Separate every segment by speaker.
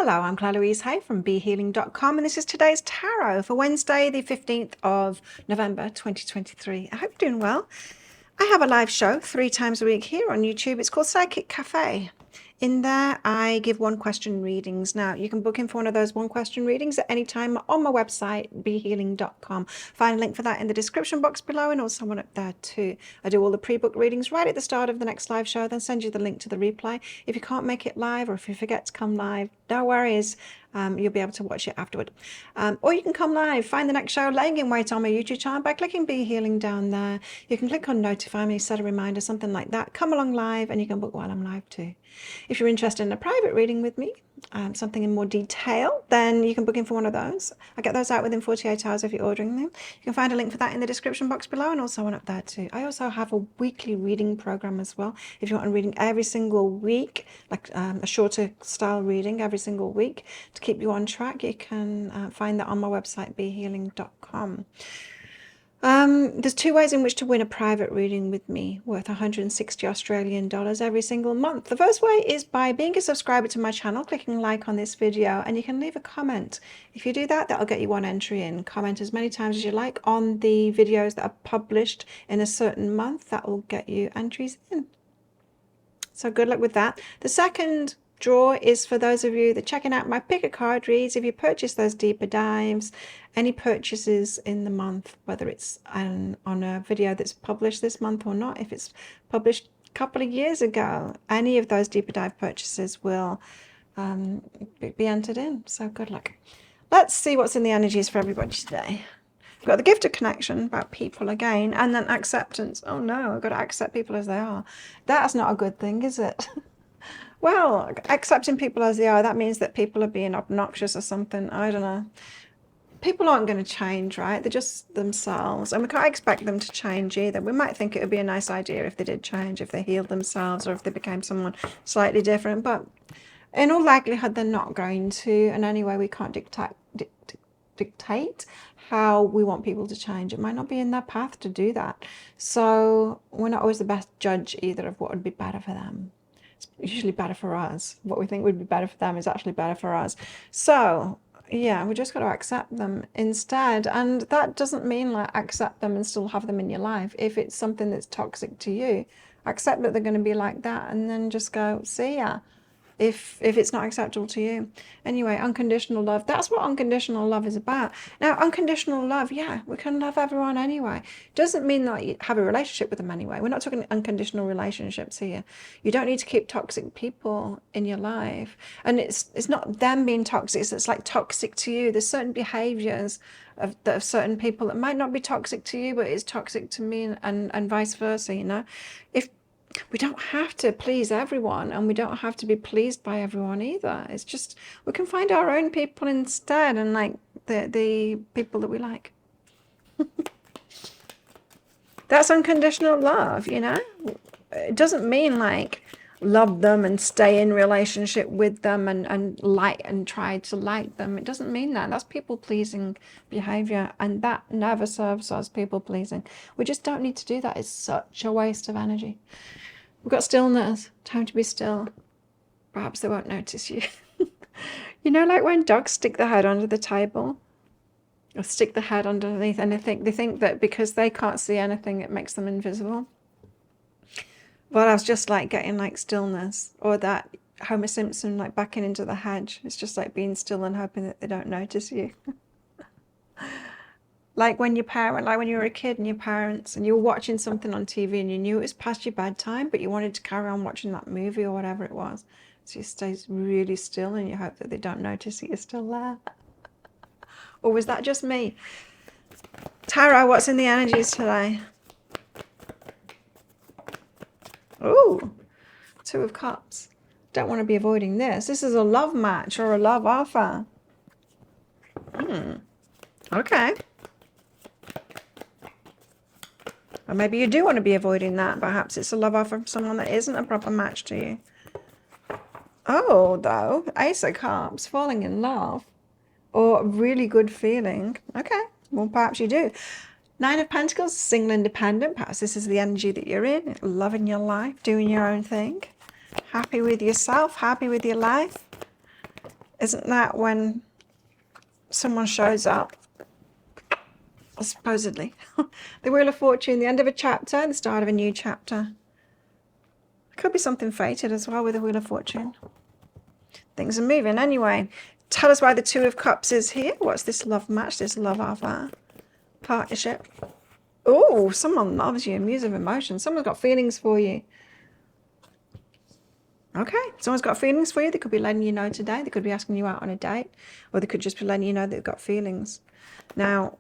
Speaker 1: Hello, I'm Claire Louise Hay from BeHealing.com and this is today's tarot for Wednesday, the 15th of November 2023. I hope you're doing well. I have a live show 3 times a week here on YouTube. It's called Psychic Cafe. In there, I give one question readings. Now, you can book in for one of those one question readings at any time on my website, BeHealing.com. Find a link for that in the description box below and also one up there too. I do all the pre-book readings right at the start of the next live show, then send you the link to the replay. If you can't make it live or if you forget to come live, no worries. You'll be able to watch it afterward. Or you can come live, find the next show laying in wait on my YouTube channel by clicking Be Healing down there. You can click on notify me, set a reminder, something like that. Come along live and you can book while I'm live too. If you're interested in a private reading with me, something in more detail, then you can book in for one of those. I get those out within 48 hours if you're ordering them. You can find a link for that in the description box below and also one up there too. I also have a weekly reading program as well. If you want a reading every single week, like a shorter style reading every single week to keep you on track, you can find that on my website, BeHealing.com. There's 2 ways in which to win a private reading with me worth 160 Australian dollars every single month. The first way is by being a subscriber to my channel, clicking like on this video, and you can leave a comment. If you do that, that'll get you 1 entry in. Comment as many times as you like on the videos that are published in a certain month. That will get you entries in. So good luck with that. The second draw is for those of you that are checking out my pick a card reads. If you purchase those deeper dives, any purchases in the month, whether it's on a video that's published this month or not, if it's published a couple of years ago, any of those deeper dive purchases will be entered in. So good luck. Let's see what's in the energies for everybody today. I've got the gift of connection about people again, and then acceptance. Oh no, I've got to accept people as they are. That's not a good thing, is it? Well, accepting people as they are, that means that people are being obnoxious or something. I don't know. People aren't going to change, right? They're just themselves. And we can't expect them to change either. We might think it would be a nice idea if they did change, if they healed themselves or if they became someone slightly different. But in all likelihood, they're not going to. And anyway, we can't dictate how we want people to change. It might not be in their path to do that. So we're not always the best judge either of what would be better for them. It's usually better for us. What we think would be better for them is actually better for us. So yeah, we just got to accept them instead. And that doesn't mean like accept them and still have them in your life. If it's something that's toxic to you, accept that they're going to be like that and then just go, see ya. If it's not acceptable to you. Anyway, unconditional love. That's what unconditional love is about. Now, unconditional love, yeah, we can love everyone anyway. Doesn't mean that you have a relationship with them anyway. We're not talking unconditional relationships here. You don't need to keep toxic people in your life. And it's not them being toxic. It's like toxic to you. There's certain behaviors of certain people that might not be toxic to you, but it's toxic to me and vice versa, you know. If we don't have to please everyone and we don't have to be pleased by everyone either. It's just we can find our own people instead and like the people that we like. That's unconditional love, you know. It doesn't mean like love them and stay in relationship with them and like and try to like them. It doesn't mean that. That's people pleasing behavior and that never serves us. People pleasing, we just don't need to do that. It's such a waste of energy. We've got stillness, time to be still. Perhaps they won't notice you. You know, like when dogs stick their head under the table or stick the head underneath anything, they think that because they can't see anything it makes them invisible. Well, I was just like getting like stillness, or that Homer Simpson like backing into the hedge. It's just like being still and hoping that they don't notice you. Like when your parent, like when you were a kid and your parents and you were watching something on TV and you knew it was past your bedtime, but you wanted to carry on watching that movie or whatever it was. So you stay really still and you hope that they don't notice that you're still there. Or was that just me? Tarot, what's in the energies today? Ooh, 2 of Cups. Don't want to be avoiding this. This is a love match or a love offer. Okay. Or maybe you do want to be avoiding that. Perhaps it's a love offer from someone that isn't a proper match to you. Oh, though, Ace of Cups, falling in love. Or a really good feeling. Okay, well, perhaps you do. 9 of Pentacles, single independent. Perhaps this is the energy that you're in. Loving your life, doing your own thing. Happy with yourself, happy with your life. Isn't that when someone shows up? Supposedly. The Wheel of Fortune, the end of a chapter, the start of a new chapter. Could be something fated as well with the Wheel of Fortune. Things are moving anyway. Tell us why the Two of Cups is here. What's this love match, this love offer? Partnership. Oh, someone loves you. Muse of emotion. Someone's got feelings for you. Okay, someone's got feelings for you. They could be letting you know today. They could be asking you out on a date. Or they could just be letting you know they've got feelings. Now,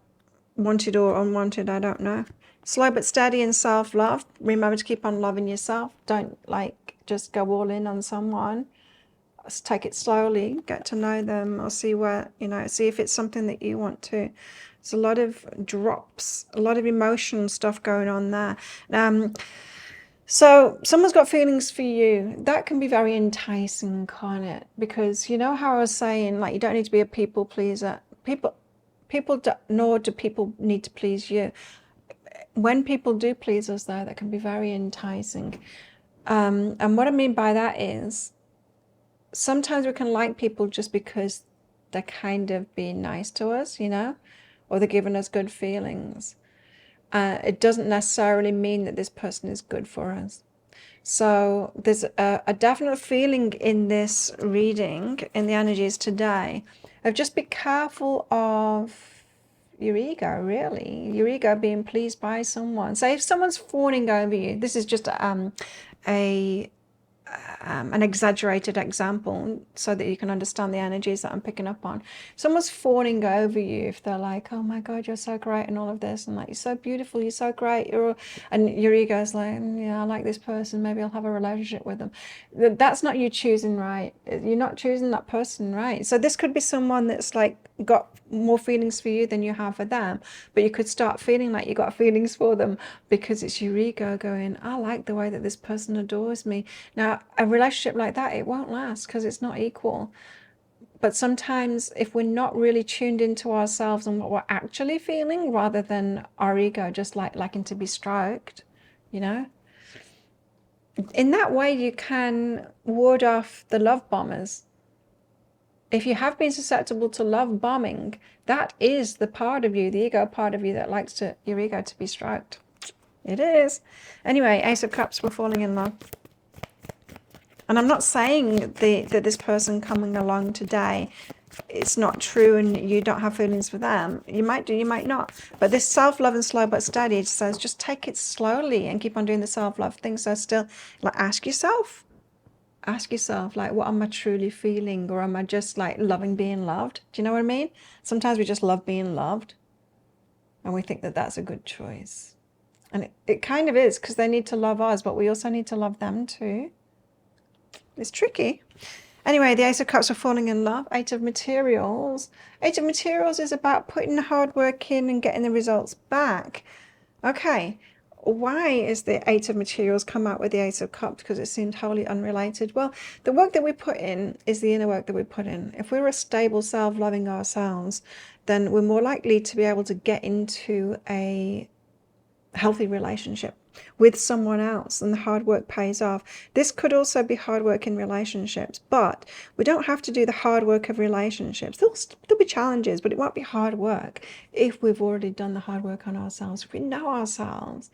Speaker 1: wanted or unwanted, I don't know. Slow but steady in self-love. Remember to keep on loving yourself. Don't just go all in on someone. Just take it slowly, get to know them, or see where, see if it's something that you want to. There's a lot of drops, a lot of emotional stuff going on there. So someone's got feelings for you. That can be very enticing, can't it? Because you know how I was saying, you don't need to be a people pleaser. Nor do people need to please you. When people do please us, though, that can be very enticing. And what I mean by that is, sometimes we can like people just because they're kind of being nice to us, or they're giving us good feelings. It doesn't necessarily mean that this person is good for us. So there's a definite feeling in this reading, in the energies today, of just be careful of your ego, really. Your ego being pleased by someone. So if someone's fawning over you, this is just an exaggerated example so that you can understand the energies that I'm picking up on. Someone's fawning over you if they're like, oh my God, you're so great and all of this, and you're so beautiful, you're so great, and your ego's like, yeah, I like this person, maybe I'll have a relationship with them. That's not you choosing right. You're not choosing that person right. So this could be someone that's got more feelings for you than you have for them, but you could start feeling like you got feelings for them because it's your ego going, I like the way that this person adores me. Now, a relationship like that, it won't last because it's not equal. But sometimes if we're not really tuned into ourselves and what we're actually feeling, rather than our ego just liking to be stroked, in that way you can ward off the love bombers. If you have been susceptible to love bombing, that is the part of you, the ego part of you, that likes your ego to be stroked. It is. Anyway, Ace of Cups, we're falling in love. And I'm not saying that this person coming along today, it's not true and you don't have feelings for them. You might do, you might not. But this self-love and slow but steady says just take it slowly and keep on doing the self-love thing. So still, ask yourself, what am I truly feeling? Or am I just loving being loved? Do you know what I mean? Sometimes we just love being loved and we think that that's a good choice. And it kind of is, because they need to love us, but we also need to love them too. It's tricky. Anyway, the Ace of Cups are falling in love. Eight of Materials. Eight of Materials is about putting the hard work in and getting the results back. Okay, why is the Eight of Materials come out with the Ace of Cups? Because it seemed wholly unrelated. Well, the work that we put in is the inner work that we put in. If we're a stable self, loving ourselves, then we're more likely to be able to get into a healthy relationship with someone else, and the hard work pays off. This could also be hard work in relationships, but we don't have to do the hard work of relationships. There'll be challenges, but it won't be hard work if we've already done the hard work on ourselves, if we know ourselves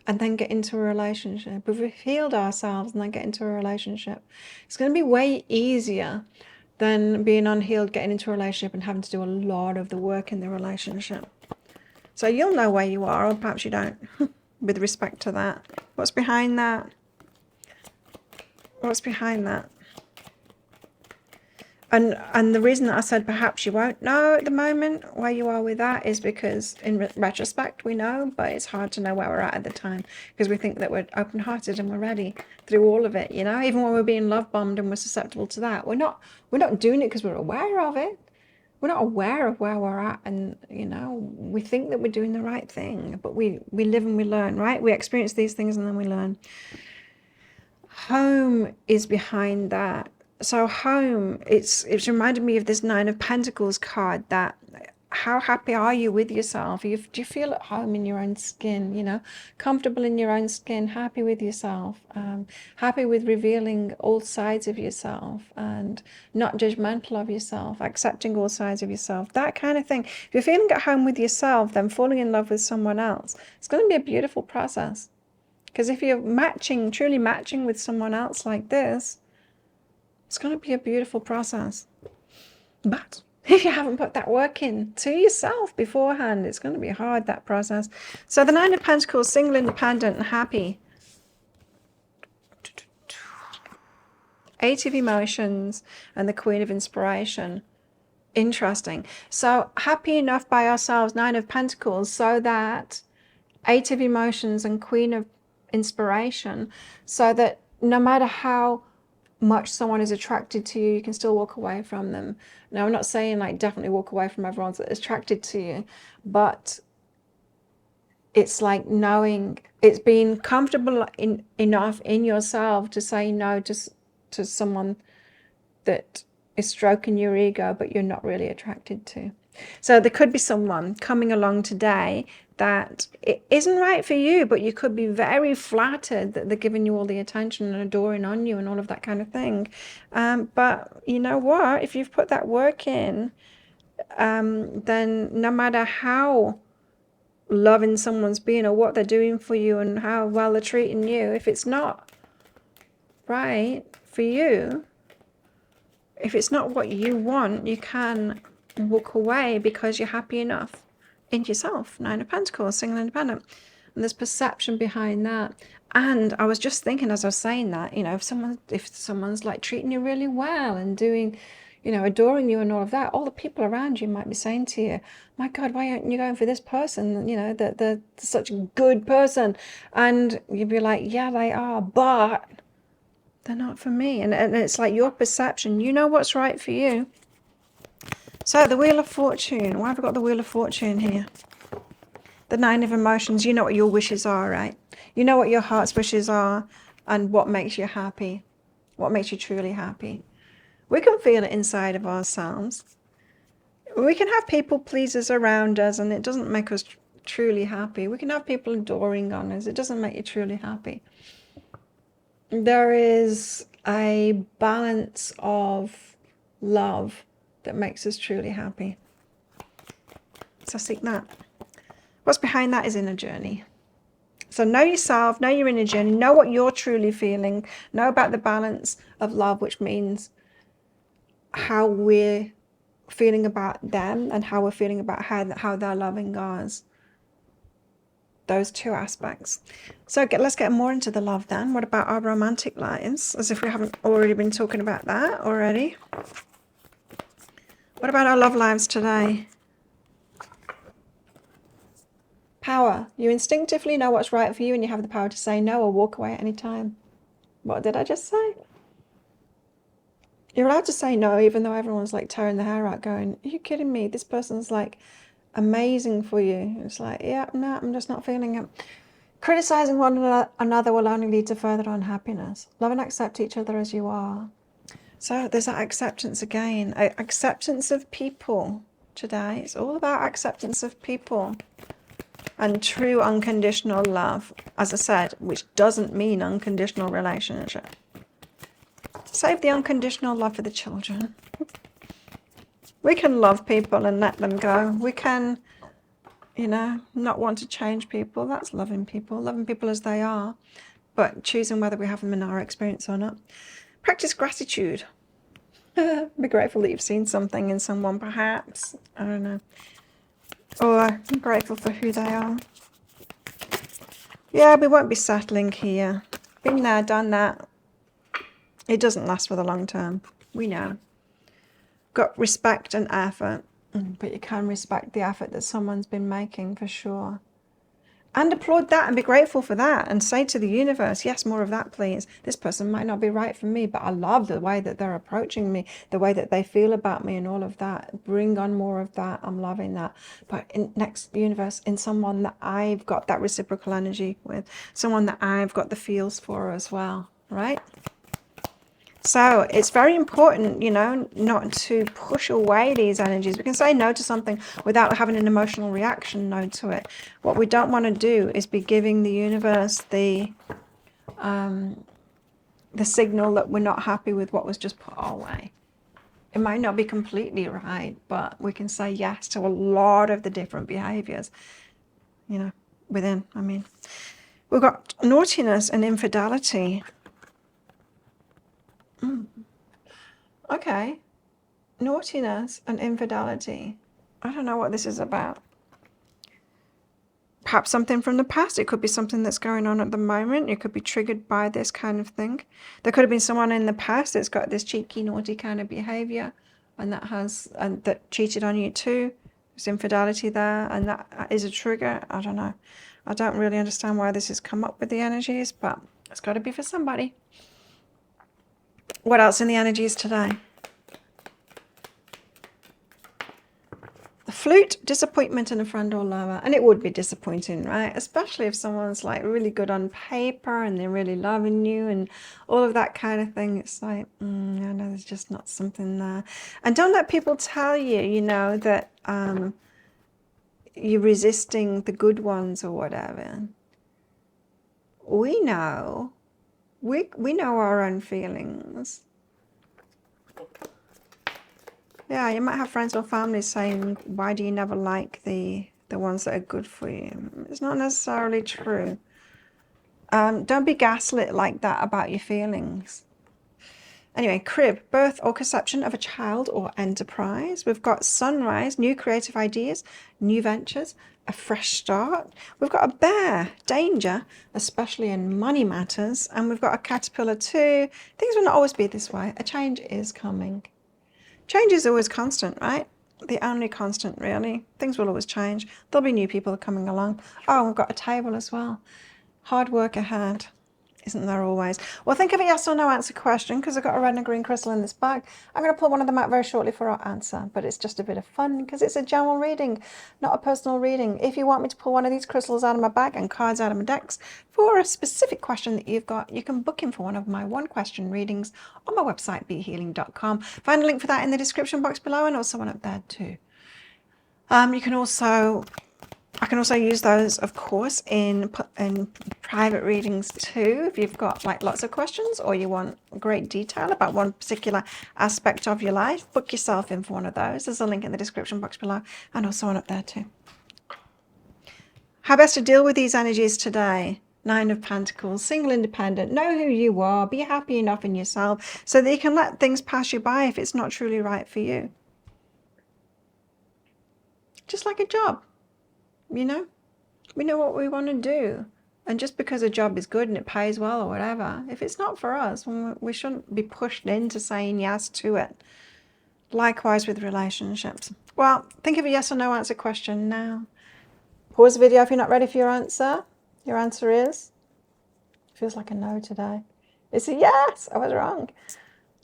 Speaker 1: and then get into a relationship, if we've healed ourselves and then get into a relationship. It's going to be way easier than being unhealed, getting into a relationship and having to do a lot of the work in the relationship. So you'll know where you are, or perhaps you don't, with respect to that. What's behind that? What's behind that? And the reason that I said perhaps you won't know at the moment where you are with that is because in retrospect we know, but it's hard to know where we're at the time, because we think that we're open-hearted and we're ready through all of it, even when we're being love bombed and we're susceptible to that. We're not doing it because we're aware of it. We're not aware of where we're at, and we think that we're doing the right thing, but we live and we learn, right? We experience these things and then we learn. Home is behind that. So home, it's reminded me of this Nine of Pentacles card, that how happy are you with yourself? Do you feel at home in your own skin, you know, comfortable in your own skin, happy with yourself, happy with revealing all sides of yourself and not judgmental of yourself, accepting all sides of yourself, that kind of thing. If you're feeling at home with yourself, then falling in love with someone else, it's going to be a beautiful process. Because if you're matching, truly matching with someone else like this, it's going to be a beautiful process. But if you haven't put that work in to yourself beforehand, it's going to be hard, that process. So the Nine of Pentacles, single, independent, and happy. Eight of Emotions and the Queen of Inspiration. Interesting. So happy enough by ourselves, Nine of Pentacles, so that Eight of Emotions and Queen of Inspiration, so that no matter how much someone is attracted to you, you can still walk away from them. Now, I'm not saying like definitely walk away from everyone that's attracted to you, but it's like knowing, it's being comfortable enough in yourself to say no to someone that is stroking your ego, but you're not really attracted to. So there could be someone coming along today that it isn't right for you, but you could be very flattered that they're giving you all the attention and adoring on you and all of that kind of thing. But you know what? If you've put that work in, then no matter how loving someone's being or what they're doing for you and how well they're treating you, if it's not right for you, if it's not what you want, you can walk away because you're happy enough in yourself. Nine of Pentacles, single, independent. And there's perception behind that. And I was just thinking as I was saying that, you know, if someone's like treating you really well and doing, you know, adoring you and all of that, all the people around you might be saying to you, my God, why aren't you going for this person? You know, they're such a good person. And you'd be like, yeah, they are, but they're not for me. And it's like your perception. You know what's right for you. So the Wheel of Fortune. Why have I got the Wheel of Fortune here? The Nine of Emotions. You know what your wishes are, right? You know what your heart's wishes are and what makes you happy. What makes you truly happy. We can feel it inside of ourselves. We can have people pleasers around us and it doesn't make us truly happy. We can have people adoring on us. It doesn't make you truly happy. There is a balance of love that makes us truly happy. So seek that. What's behind that is inner journey. So know yourself, know your inner journey, know what you're truly feeling, know about the balance of love, which means how we're feeling about them and how we're feeling about how they're loving us. Those two aspects. So let's get more into the love then. What about our romantic lives? As if we haven't already been talking about that already. What about our love lives today? Power. You instinctively know what's right for you and you have the power to say no or walk away at any time. What did I just say? You're allowed to say no even though everyone's like tearing their hair out going, are you kidding me? This person's like amazing for you. It's like, yeah, no, I'm just not feeling it. Criticizing one another will only lead to further unhappiness. Love and accept each other as you are. So there's that acceptance again. Acceptance of people today. It's all about acceptance of people. And true unconditional love, as I said, which doesn't mean unconditional relationship. Save the unconditional love for the children. We can love people and let them go. We can, you know, not want to change people. That's loving people as they are, but choosing whether we have them in our experience or not. Practice gratitude. Be grateful that you've seen something in someone, perhaps. I don't know. Or grateful for who they are. Yeah, we won't be settling here. Been there, done that. It doesn't last for the long term. We know. Got respect and effort. But you can respect the effort that someone's been making for sure. And applaud that and be grateful for that and say to the universe, yes, more of that, please. This person might not be right for me, but I love the way that they're approaching me, the way that they feel about me and all of that. Bring on more of that. I'm loving that. But in next universe, in someone that I've got that reciprocal energy with, someone that I've got the feels for as well, right? So it's very important, you know, not to push away these energies. We can say no to something without having an emotional reaction no to it. What we don't want to do is be giving the universe the signal that we're not happy with what was just put our way. It might not be completely right, but we can say yes to a lot of the different behaviors, you know, within. I mean, we've got naughtiness and infidelity. Okay. Naughtiness and infidelity. I don't know what this is about. Perhaps something from the past. It could be something that's going on at the moment. It could be triggered by this kind of thing. There could have been someone in the past that's got this cheeky, naughty kind of behavior, and that cheated on you too. There's infidelity there, and that is a trigger. I don't know. I don't really understand why this has come up with the energies, but it's got to be for somebody. What else in the energies today? The flute, disappointment in a friend or lover. And it would be disappointing, right? Especially if someone's like really good on paper and they're really loving you and all of that kind of thing. It's like, I know there's just not something there. And don't let people tell you, you know, that you're resisting the good ones or whatever. We know. We know our own feelings. Yeah, you might have friends or family saying, why do you never like the ones that are good for you? It's not necessarily true. Don't be gaslit like that about your feelings. Anyway, crib, birth or conception of a child or enterprise. We've got sunrise, new creative ideas, new ventures, a fresh start. We've got a bear, danger, especially in money matters. And we've got a caterpillar too. Things will not always be this way. A change is coming. Change is always constant, right? The only constant, really. Things will always change. There'll be new people coming along. Oh, we've got a table as well. Hard work ahead. Isn't there always? Well, think of a yes or no answer question, because I've got a red and a green crystal in this bag. I'm going to pull one of them out very shortly for our answer, but it's just a bit of fun because it's a general reading, not a personal reading. If you want me to pull one of these crystals out of my bag and cards out of my decks for a specific question that you've got, you can book in for one of my one question readings on my website, behealing.com. Find a link for that in the description box below, and also one up there too. I can also use those, of course, in private readings too. If you've got like lots of questions or you want great detail about one particular aspect of your life, book yourself in for one of those. There's a link in the description box below, and also one up there too. How best to deal with these energies today? Nine of Pentacles, single, independent, know who you are, be happy enough in yourself so that you can let things pass you by if it's not truly right for you. Just like a job. You know, we know what we want to do. And just because a job is good and it pays well or whatever, if it's not for us, we shouldn't be pushed into saying yes to it. Likewise with relationships. Well, think of a yes or no answer question now. Pause the video if you're not ready for your answer. Your answer is, feels like a no today. It's a yes. I was wrong.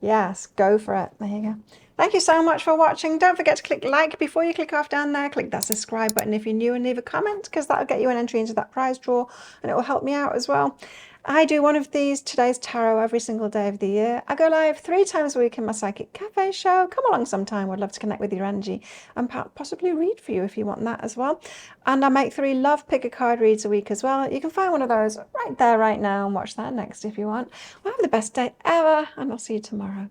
Speaker 1: Yes, go for it. There you go. Thank you so much for watching. Don't forget to click like before you click off down there. Click that subscribe button if you're new and leave a comment, because that'll get you an entry into that prize draw and it will help me out as well. I do one of these Today's Tarot every single day of the year. I go live 3 times a week in my Psychic Cafe show. Come along sometime. I'd love to connect with your energy and possibly read for you if you want that as well. And I make 3 Love Pick a Card reads a week as well. You can find one of those right there, right now, and watch that next if you want. Well, have the best day ever, and I'll see you tomorrow.